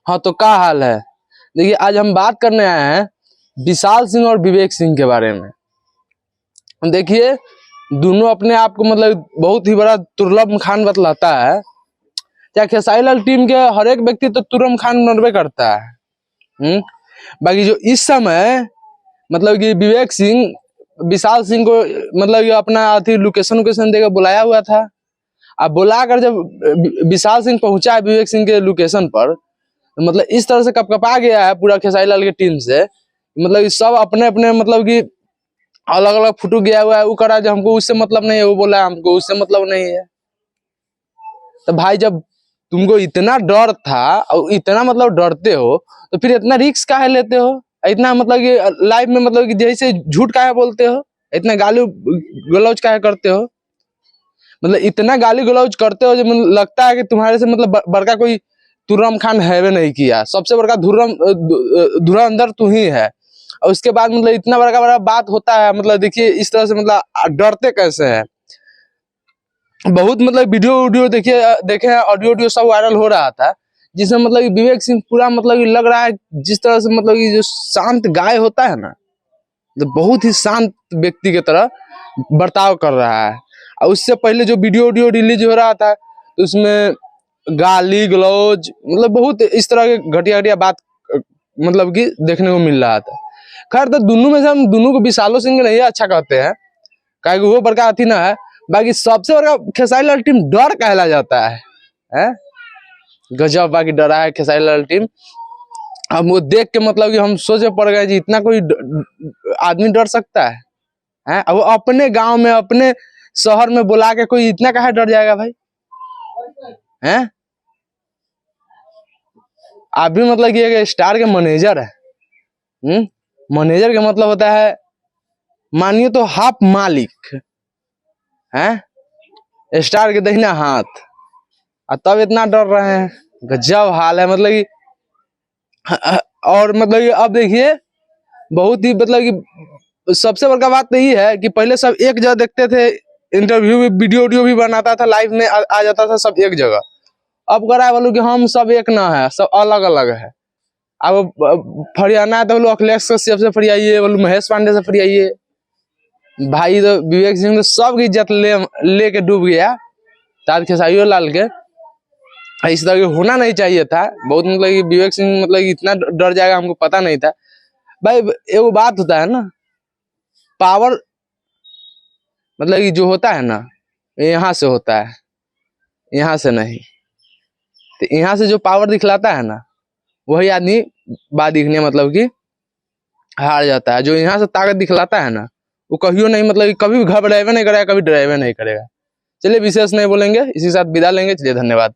हाँ तो क्या हाल है। देखिए आज हम बात करने आए हैं विशाल सिंह और विवेक सिंह के बारे में। देखिए दोनों अपने आप को मतलब बहुत ही बड़ा तुर्लभ खान बतलाता है। क्या खेसारी लाल टीम के हर एक व्यक्ति तो तुरम खान बनबे करता है। बाकी जो इस समय मतलब कि विवेक सिंह विशाल सिंह को मतलब अपना अथी लोकेशन देकर बुलाया हुआ था। अब बुलाकर जब विशाल सिंह पहुंचा है विवेक सिंह के लोकेशन पर, मतलब इस तरह से कपकपा गया है पूरा खेसारी लाल की टीम से, मतलब सब अपने अपने मतलब कि अलग अलग फोटो गया हुआ है। वो करा जो हमको उससे मतलब नहीं है, वो बोला हमको उससे मतलब नहीं है। तो भाई जब तुमको इतना डर था और इतना मतलब डरते हो तो फिर इतना रिस्क काहे लेते हो, इतना मतलब कि लाइव में मतलब कि जैसे झूठ काहे बोलते हो, इतना गाली गलौज काहे करते हो, मतलब इतना गाली गलौज करते हो जो मतलब लगता है कि तुम्हारे से मतलब बड़का कोई तुर्रम खान है भी नहीं किया। सबसे बड़का धुरंधर तू ही है। और उसके बाद मतलब इतना बड़ा बात होता है, मतलब देखिए इस तरह से मतलब डरते कैसे हैं। बहुत मतलब वीडियो देखिए देखे हैं, ऑडियो सब वायरल हो रहा था जिसमें मतलब विवेक सिंह पूरा मतलब लग रहा है जिस तरह से मतलब जो शांत गाय होता है ना, तो बहुत ही शांत व्यक्ति की तरह बर्ताव कर रहा है। और उससे पहले जो वीडियो रिलीज हो रहा था तो उसमें गाली गलौज मतलब बहुत इस तरह के घटिया बात मतलब कि देखने को मिल रहा था। खैर तो दोनों में से हम दोनों को विशालो सिंह नहीं अच्छा कहते हैं, क्या वो बड़का अथी ना है। बाकी सबसे बड़का खेसारी लाल टीम डर कहला जाता है? गजब बाकी डरा है खेसारी लाल टीम। हम वो देख के मतलब कि हम सोचे पड़ गए जी इतना कोई आदमी डर सकता है? वो अपने गांव में अपने शहर में बुला के कोई इतना काहे डर जाएगा भाई? हैं? आप भी मतलब कि एक स्टार के मैनेजर है। मैनेजर का मतलब होता है मानिए तो हाफ मालिक है, स्टार के दहिना हाथ, और तब इतना डर रहे हैं। गजब हाल है मतलब कि। और मतलब कि अब देखिए बहुत ही मतलब कि सबसे बड़का बात तो ये है कि पहले सब एक जगह देखते थे, इंटरव्यू भी वीडियो भी बनाता था, लाइव में आ जाता था सब एक जगह। अब करा बोलू कि हम सब एक ना है, सब अलग अलग है। अब फरियाना है तो बोलो अखिलेश कश्यप से फरियाइए, बोलो महेश पांडे से फरियाइए। भाई तो विवेक सिंह तो सब की इज्जत लेके डूब गया ताज खेसारी लाल के। इस तरह होना नहीं चाहिए था। बहुत मतलब कि विवेक सिंह मतलब इतना डर जाएगा हमको पता नहीं था। भाई एगो बात होता है ना, पावर मतलब कि जो होता है ना यहाँ से होता है, यहाँ से नहीं। तो यहाँ से जो पावर दिखलाता है ना वही आदमी बात दिखने मतलब कि हार जाता है। जो यहाँ से ताकत दिखलाता है ना वो कहियो नहीं मतलब कि कभी घबराएगा नहीं करेगा, कभी डराएगा नहीं करेगा। चलिए विशेष नहीं बोलेंगे, इसी के साथ विदा लेंगे। चलिए धन्यवाद।